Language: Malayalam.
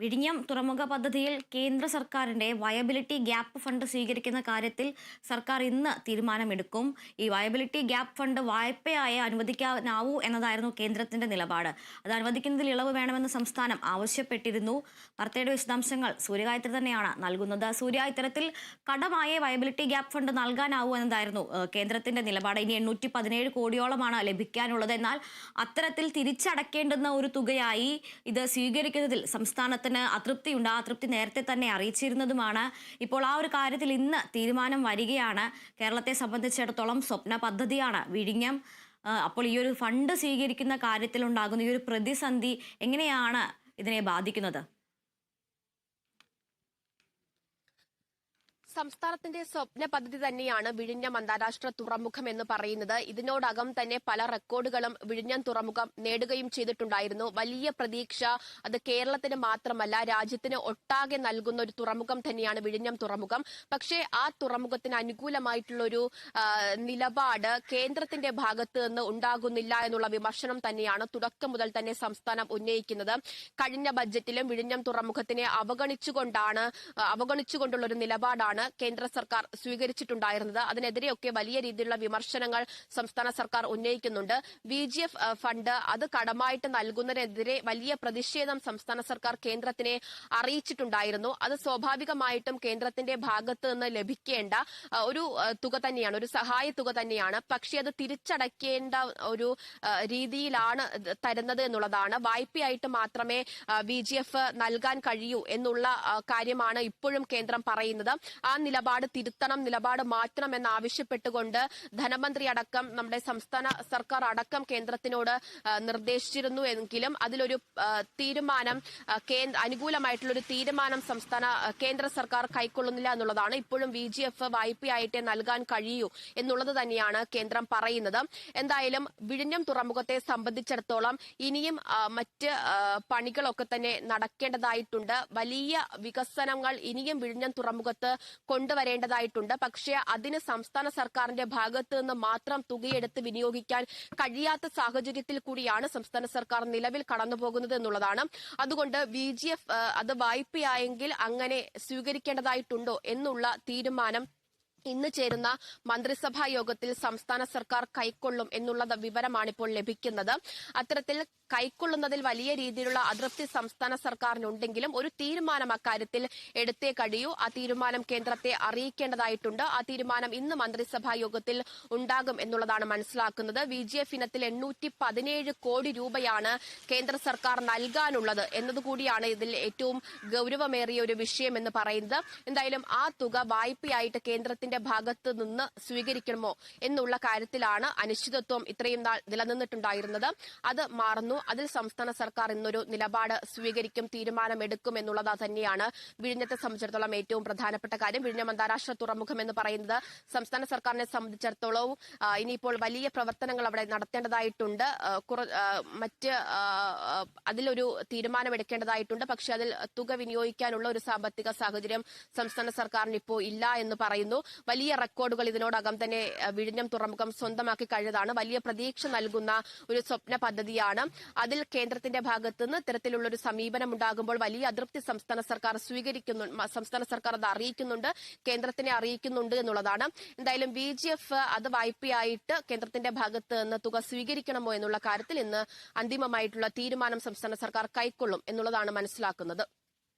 വിഴിഞ്ഞം തുറമുഖ പദ്ധതിയിൽ കേന്ദ്ര സർക്കാരിന്റെ വയബിലിറ്റി ഗ്യാപ്പ് ഫണ്ട് സ്വീകരിക്കുന്ന കാര്യത്തിൽ സർക്കാർ ഇന്ന് തീരുമാനമെടുക്കും. ഈ വയബിലിറ്റി ഗ്യാപ്പ് ഫണ്ട് വായ്പയായി അനുവദിക്കാനാവൂ എന്നതായിരുന്നു കേന്ദ്രത്തിന്റെ നിലപാട്. അത് അനുവദിക്കുന്നതിൽ ഇളവ് വേണമെന്ന് സംസ്ഥാനം ആവശ്യപ്പെട്ടിരുന്നു. വാർത്തയുടെ വിശദാംശങ്ങൾ സൂര്യഗായത്രി തന്നെയാണ് നൽകുന്നത്. സൂര്യ, ഇത്തരത്തിൽ കടമായ വയബിലിറ്റി ഗ്യാപ്പ് ഫണ്ട് നൽകാനാവൂ എന്നതായിരുന്നു കേന്ദ്രത്തിന്റെ നിലപാട്. ഇനി 817 കോടിയോളമാണ് ലഭിക്കാനുള്ളത്. എന്നാൽ അത്തരത്തിൽ തിരിച്ചടക്കേണ്ടുന്ന ഒരു തുകയായി ഇത് സ്വീകരിക്കുന്നതിൽ സംസ്ഥാനത്തിന് അതൃപ്തിയുണ്ട്. ആ അതൃപ്തി നേരത്തെ തന്നെ അറിയിച്ചിരുന്നതുമാണ്. ഇപ്പോൾ ആ ഒരു കാര്യത്തിൽ ഇന്ന് തീരുമാനം വരികയാണ്. കേരളത്തെ സംബന്ധിച്ചിടത്തോളം സ്വപ്ന പദ്ധതിയാണ് വിഴിഞ്ഞം. അപ്പോൾ ഈ ഒരു ഫണ്ട് സ്വീകരിക്കുന്ന കാര്യത്തിലുണ്ടാകുന്ന ഈ ഒരു പ്രതിസന്ധി എങ്ങനെയാണ് ഇതിനെ ബാധിക്കുന്നത്? സംസ്ഥാനത്തിന്റെ സ്വപ്ന പദ്ധതി തന്നെയാണ് വിഴിഞ്ഞം അന്താരാഷ്ട്ര തുറമുഖം എന്ന് പറയുന്നത്. ഇതിനോടകം തന്നെ പല റെക്കോർഡുകളും വിഴിഞ്ഞം തുറമുഖം നേടുകയും ചെയ്തിട്ടുണ്ടായിരുന്നു. വലിയ പ്രതീക്ഷ അത് കേരളത്തിന് മാത്രമല്ല രാജ്യത്തിന് ഒട്ടാകെ നൽകുന്ന ഒരു തുറമുഖം തന്നെയാണ് വിഴിഞ്ഞം തുറമുഖം. പക്ഷേ ആ തുറമുഖത്തിന് അനുകൂലമായിട്ടുള്ളൊരു നിലപാട് കേന്ദ്രത്തിന്റെ ഭാഗത്ത് നിന്ന് ഉണ്ടാകുന്നില്ല എന്നുള്ള വിമർശനം തന്നെയാണ് തുടക്കം മുതൽ തന്നെ സംസ്ഥാനം ഉന്നയിക്കുന്നത്. കഴിഞ്ഞ ബജറ്റിലും വിഴിഞ്ഞം തുറമുഖത്തിനെ അവഗണിച്ചുകൊണ്ടുള്ള ഒരു നിലപാടാണ് കേന്ദ്ര സർക്കാർ സ്വീകരിച്ചിട്ടുണ്ടായിരുന്നത്. അതിനെതിരെയൊക്കെ വലിയ രീതിയിലുള്ള വിമർശനങ്ങൾ സംസ്ഥാന സർക്കാർ ഉന്നയിക്കുന്നുണ്ട്. VGF ഫണ്ട് അത് കടമായിട്ട് നൽകുന്നതിനെതിരെ വലിയ പ്രതിഷേധം സംസ്ഥാന സർക്കാർ കേന്ദ്രത്തിനെ അറിയിച്ചിട്ടുണ്ടായിരുന്നു. അത് സ്വാഭാവികമായിട്ടും കേന്ദ്രത്തിന്റെ ഭാഗത്ത് നിന്ന് ലഭിക്കേണ്ട ഒരു തുക തന്നെയാണ്, ഒരു സഹായ തുക തന്നെയാണ്. പക്ഷേ അത് തിരിച്ചടയ്ക്കേണ്ട ഒരു രീതിയിലാണ് തരുന്നത് എന്നുള്ളതാണ്. വായ്പയായിട്ട് മാത്രമേ VGF നൽകാൻ കഴിയൂ എന്നുള്ള കാര്യമാണ് ഇപ്പോഴും കേന്ദ്രം പറയുന്നത്. ആ നിലപാട് തിരുത്തണം, നിലപാട് മാറ്റണം എന്നാവശ്യപ്പെട്ടുകൊണ്ട് ധനമന്ത്രി അടക്കം നമ്മുടെ സംസ്ഥാന സർക്കാർ അടക്കം കേന്ദ്രത്തിനോട് നിർദ്ദേശിച്ചിരുന്നു എങ്കിലും അതിലൊരു തീരുമാനം അനുകൂലമായിട്ടുള്ളൊരു തീരുമാനം കേന്ദ്ര സർക്കാർ കൈക്കൊള്ളുന്നില്ല എന്നുള്ളതാണ്. ഇപ്പോഴും VGF വായ്പയായിട്ടേ നൽകാൻ കഴിയൂ എന്നുള്ളത് തന്നെയാണ് കേന്ദ്രം പറയുന്നത്. എന്തായാലും വിഴിഞ്ഞം തുറമുഖത്തെ സംബന്ധിച്ചിടത്തോളം ഇനിയും മറ്റ് പണികളൊക്കെ തന്നെ നടക്കേണ്ടതായിട്ടുണ്ട്. വലിയ വികസനങ്ങൾ ഇനിയും വിഴിഞ്ഞം തുറമുഖത്ത് കൊണ്ടുവരേണ്ടതായിട്ടുണ്ട്. പക്ഷേ അതിന് സംസ്ഥാന സർക്കാരിന്റെ ഭാഗത്ത് നിന്ന് മാത്രം തുകയെടുത്ത് വിനിയോഗിക്കാൻ കഴിയാത്ത സാഹചര്യത്തിൽ കൂടിയാണ് സംസ്ഥാന സർക്കാർ നിലവിൽ കടന്നുപോകുന്നത് എന്നുള്ളതാണ്. അതുകൊണ്ട് VGF അത് വായ്പയായെങ്കിൽ അങ്ങനെ സ്വീകരിക്കേണ്ടതായിട്ടുണ്ടോ എന്നുള്ള തീരുമാനം ഇന്ന് ചേരുന്ന മന്ത്രിസഭാ യോഗത്തിൽ സംസ്ഥാന സർക്കാർ കൈക്കൊള്ളും എന്നുള്ള വിവരമാണ് ഇപ്പോൾ ലഭിക്കുന്നത്. അത്തരത്തിൽ കൈക്കൊള്ളുന്നതിൽ വലിയ രീതിയിലുള്ള അതൃപ്തി സംസ്ഥാന സർക്കാരിനുണ്ടെങ്കിലും ഒരു തീരുമാനം അക്കാര്യത്തിൽ എടുത്തേ കഴിയൂ. ആ തീരുമാനം കേന്ദ്രത്തെ അറിയിക്കേണ്ടതായിട്ടുണ്ട്. ആ തീരുമാനം ഇന്ന് മന്ത്രിസഭാ യോഗത്തിൽ ഉണ്ടാകും എന്നുള്ളതാണ് മനസ്സിലാക്കുന്നത്. VGF ഇനത്തിൽ 817 കോടി രൂപയാണ് കേന്ദ്ര സർക്കാർ നൽകാനുള്ളത് എന്നതുകൂടിയാണ് ഇതിൽ ഏറ്റവും ഗൌരവമേറിയ ഒരു വിഷയം എന്ന് പറയുന്നത്. എന്തായാലും ആ തുക വായ്പയായിട്ട് കേന്ദ്രത്തിന്റെ ഭാഗത്ത് നിന്ന് സ്വീകരിക്കണമോ എന്നുള്ള കാര്യത്തിലാണ് അനിശ്ചിതത്വം ഇത്രയും നാൾ നിലനിന്നിട്ടുണ്ടായിരുന്നത്. അത് മാറുന്നു. അതിൽ സംസ്ഥാന സർക്കാർ ഇന്നൊരു നിലപാട് സ്വീകരിക്കും, തീരുമാനമെടുക്കും എന്നുള്ളത് തന്നെയാണ് വിഴിഞ്ഞത്തെ സംബന്ധിച്ചിടത്തോളം ഏറ്റവും പ്രധാനപ്പെട്ട കാര്യം. വിഴിഞ്ഞം അന്താരാഷ്ട്ര തുറമുഖം എന്ന് പറയുന്നത് സംസ്ഥാന സർക്കാരിനെ സംബന്ധിച്ചിടത്തോളം ഇനിയിപ്പോൾ വലിയ പ്രവർത്തനങ്ങൾ അവിടെ നടത്തേണ്ടതായിട്ടുണ്ട്. മറ്റ് അതിലൊരു തീരുമാനമെടുക്കേണ്ടതായിട്ടുണ്ട്. പക്ഷെ അതിൽ തുക വിനിയോഗിക്കാനുള്ള ഒരു സാമ്പത്തിക സാഹചര്യം സംസ്ഥാന സർക്കാരിന് ഇപ്പോൾ ഇല്ല എന്ന് പറയുന്നു. വലിയ റെക്കോർഡുകൾ ഇതിനോടകം തന്നെ വിഴിഞ്ഞം തുറമുഖം സ്വന്തമാക്കി കഴിഞ്ഞതാണ്. വലിയ പ്രതീക്ഷ നൽകുന്ന ഒരു സ്വപ്ന പദ്ധതിയാണ്. അതിൽ കേന്ദ്രത്തിന്റെ ഭാഗത്തുനിന്ന് ഇത്തരത്തിലുള്ള ഒരു സമീപനം ഉണ്ടാകുമ്പോൾ വലിയ അതൃപ്തി സംസ്ഥാന സർക്കാർ സംസ്ഥാന സർക്കാർ അത് അറിയിക്കുന്നുണ്ട്, കേന്ദ്രത്തിനെ അറിയിക്കുന്നുണ്ട് എന്നുള്ളതാണ്. എന്തായാലും VGF അത് വായ്പയായിട്ട് കേന്ദ്രത്തിന്റെ ഭാഗത്ത് നിന്ന് തുക സ്വീകരിക്കണമോ എന്നുള്ള കാര്യത്തിൽ ഇന്ന് അന്തിമമായിട്ടുള്ള തീരുമാനം സംസ്ഥാന സർക്കാർ കൈക്കൊള്ളും എന്നുള്ളതാണ് മനസ്സിലാക്കുന്നത്.